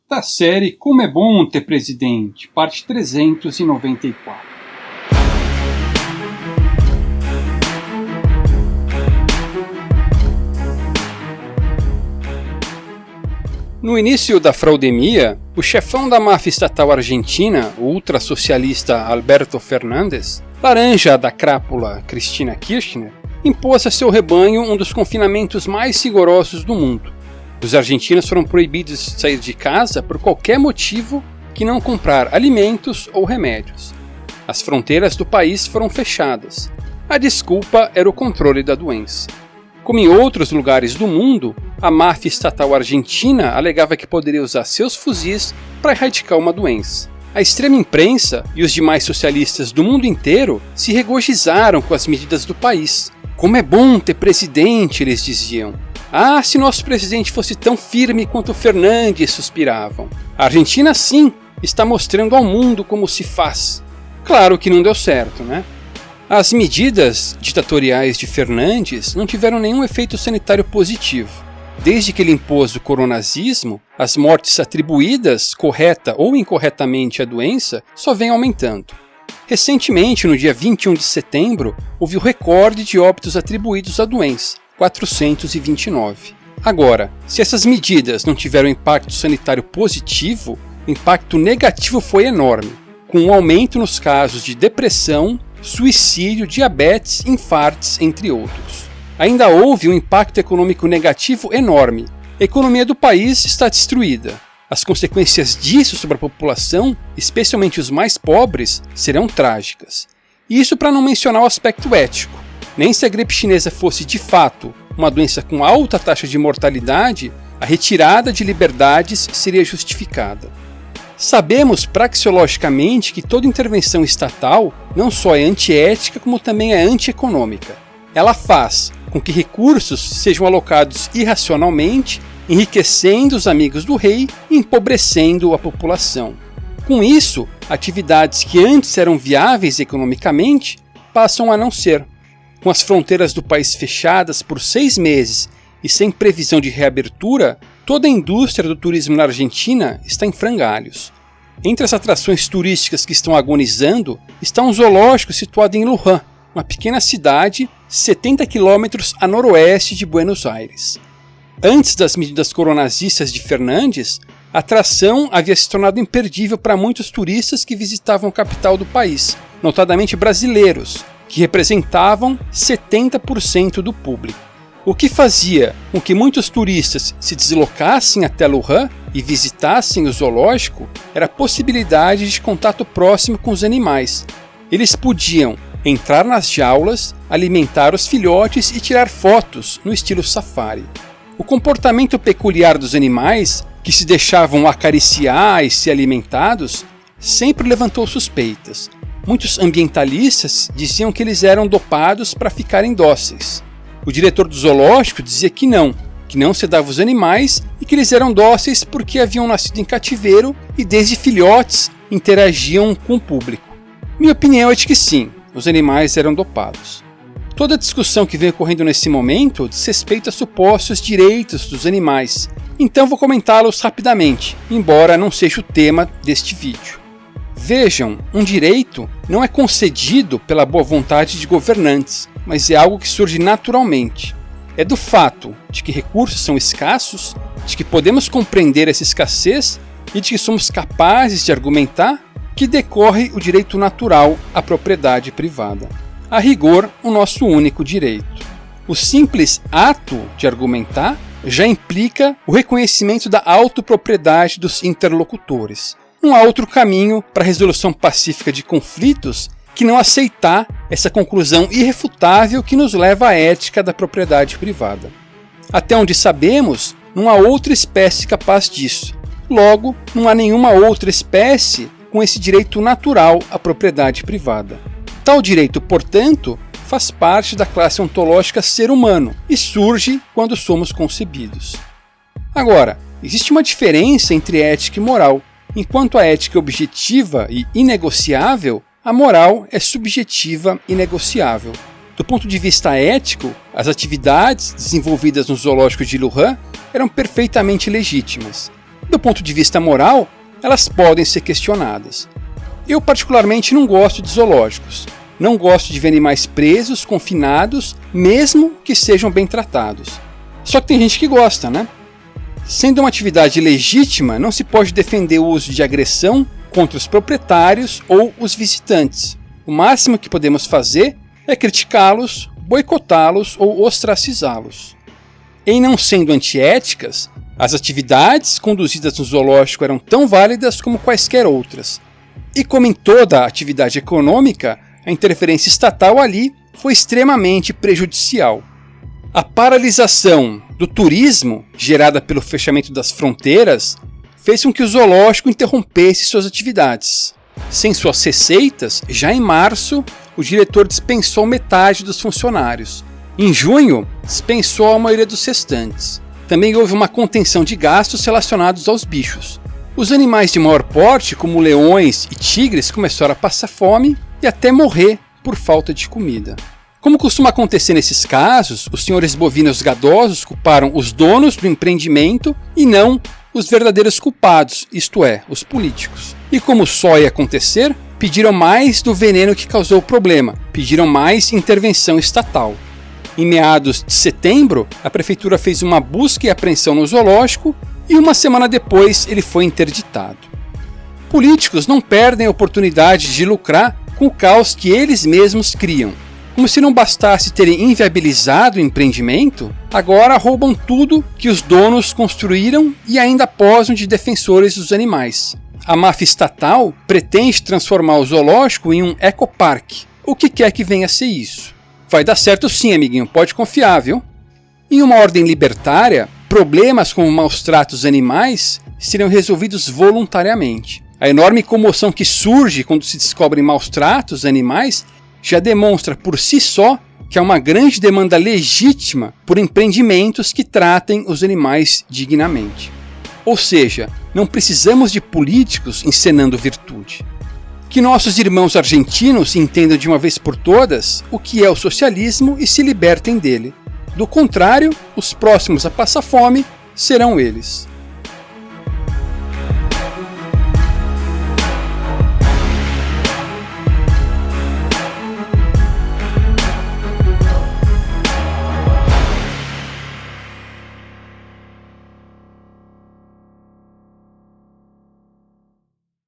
da série Como é Bom Ter Presidente, parte 394. No início da fraudemia, o chefão da máfia estatal argentina, o ultrasocialista Alberto Fernandes, laranja da crápula Cristina Kirchner, impôs a seu rebanho um dos confinamentos mais rigorosos do mundo. Os argentinos foram proibidos de sair de casa por qualquer motivo que não comprar alimentos ou remédios. As fronteiras do país foram fechadas. A desculpa era o controle da doença. Como em outros lugares do mundo, a máfia estatal argentina alegava que poderia usar seus fuzis para erradicar uma doença. A extrema imprensa e os demais socialistas do mundo inteiro se regozijaram com as medidas do país. Como é bom ter presidente, eles diziam. Ah, se nosso presidente fosse tão firme quanto Fernandes, suspiravam. A Argentina, sim, está mostrando ao mundo como se faz. Claro que não deu certo, né? As medidas ditatoriais de Fernandes não tiveram nenhum efeito sanitário positivo. Desde que ele impôs o coronazismo, as mortes atribuídas, correta ou incorretamente, à doença só vêm aumentando. Recentemente, no dia 21 de setembro, houve o recorde de óbitos atribuídos à doença, 429. Agora, se essas medidas não tiveram impacto sanitário positivo, o impacto negativo foi enorme, com um aumento nos casos de depressão, suicídio, diabetes, infartos, entre outros. Ainda houve um impacto econômico negativo enorme. A economia do país está destruída. As consequências disso sobre a população, especialmente os mais pobres, serão trágicas. Isso para não mencionar o aspecto ético. Nem se a gripe chinesa fosse de fato uma doença com alta taxa de mortalidade, a retirada de liberdades seria justificada. Sabemos praxeologicamente que toda intervenção estatal não só é antiética, como também é antieconômica. Ela faz com que recursos sejam alocados irracionalmente, enriquecendo os amigos do rei e empobrecendo a população. Com isso, atividades que antes eram viáveis economicamente passam a não ser. Com as fronteiras do país fechadas por 6 meses e sem previsão de reabertura, toda a indústria do turismo na Argentina está em frangalhos. Entre as atrações turísticas que estão agonizando está um zoológico situado em Luján, uma pequena cidade 70 quilômetros a noroeste de Buenos Aires. Antes das medidas coronazistas de Fernandes, a atração havia se tornado imperdível para muitos turistas que visitavam a capital do país, notadamente brasileiros, que representavam 70% do público. O que fazia com que muitos turistas se deslocassem até Luján e visitassem o zoológico era a possibilidade de contato próximo com os animais. Eles podiam entrar nas jaulas, alimentar os filhotes e tirar fotos no estilo safari. O comportamento peculiar dos animais, que se deixavam acariciar e ser alimentados, sempre levantou suspeitas. Muitos ambientalistas diziam que eles eram dopados para ficarem dóceis. O diretor do zoológico dizia que não sedava os animais e que eles eram dóceis porque haviam nascido em cativeiro e desde filhotes interagiam com o público. Minha opinião é de que sim, os animais eram dopados. Toda a discussão que vem ocorrendo nesse momento diz respeito a supostos direitos dos animais, então vou comentá-los rapidamente, embora não seja o tema deste vídeo. Vejam, um direito não é concedido pela boa vontade de governantes, mas é algo que surge naturalmente. É do fato de que recursos são escassos, de que podemos compreender essa escassez e de que somos capazes de argumentar que decorre o direito natural à propriedade privada. A rigor, o nosso único direito. O simples ato de argumentar já implica o reconhecimento da autopropriedade dos interlocutores. Não há outro caminho para a resolução pacífica de conflitos que não aceitar essa conclusão irrefutável que nos leva à ética da propriedade privada. Até onde sabemos, não há outra espécie capaz disso. Logo, não há nenhuma outra espécie com esse direito natural à propriedade privada. Tal direito, portanto, faz parte da classe ontológica ser humano e surge quando somos concebidos. Agora, existe uma diferença entre ética e moral. Enquanto a ética é objetiva e inegociável, a moral é subjetiva e negociável. Do ponto de vista ético, as atividades desenvolvidas no zoológico de Luján eram perfeitamente legítimas. Do ponto de vista moral, elas podem ser questionadas. Eu particularmente não gosto de zoológicos. Não gosto de ver animais presos, confinados, mesmo que sejam bem tratados. Só que tem gente que gosta, né? Sendo uma atividade legítima, não se pode defender o uso de agressão contra os proprietários ou os visitantes. O máximo que podemos fazer é criticá-los, boicotá-los ou ostracizá-los. Em não sendo antiéticas, as atividades conduzidas no zoológico eram tão válidas como quaisquer outras. E como em toda atividade econômica, a interferência estatal ali foi extremamente prejudicial. A paralisação do turismo, gerada pelo fechamento das fronteiras, fez com que o zoológico interrompesse suas atividades. Sem suas receitas, já em março, o diretor dispensou metade dos funcionários. Em junho, dispensou a maioria dos restantes. Também houve uma contenção de gastos relacionados aos bichos. Os animais de maior porte, como leões e tigres, começaram a passar fome e até morrer por falta de comida. Como costuma acontecer nesses casos, os senhores bovinos gadosos culparam os donos do empreendimento e não os verdadeiros culpados, isto é, os políticos. E como só ia acontecer, pediram mais do veneno que causou o problema, pediram mais intervenção estatal. Em meados de setembro, a prefeitura fez uma busca e apreensão no zoológico e uma semana depois ele foi interditado. Políticos não perdem a oportunidade de lucrar com o caos que eles mesmos criam. Como se não bastasse terem inviabilizado o empreendimento, agora roubam tudo que os donos construíram e ainda posam de defensores dos animais. A máfia estatal pretende transformar o zoológico em um ecoparque. O que quer que venha a ser isso? Vai dar certo sim, amiguinho, pode confiar, viu? Em uma ordem libertária, problemas como maus tratos animais seriam resolvidos voluntariamente. A enorme comoção que surge quando se descobrem maus tratos animais já demonstra por si só que há uma grande demanda legítima por empreendimentos que tratem os animais dignamente. Ou seja, não precisamos de políticos encenando virtude. Que nossos irmãos argentinos entendam de uma vez por todas o que é o socialismo e se libertem dele. Do contrário, os próximos a passar fome serão eles.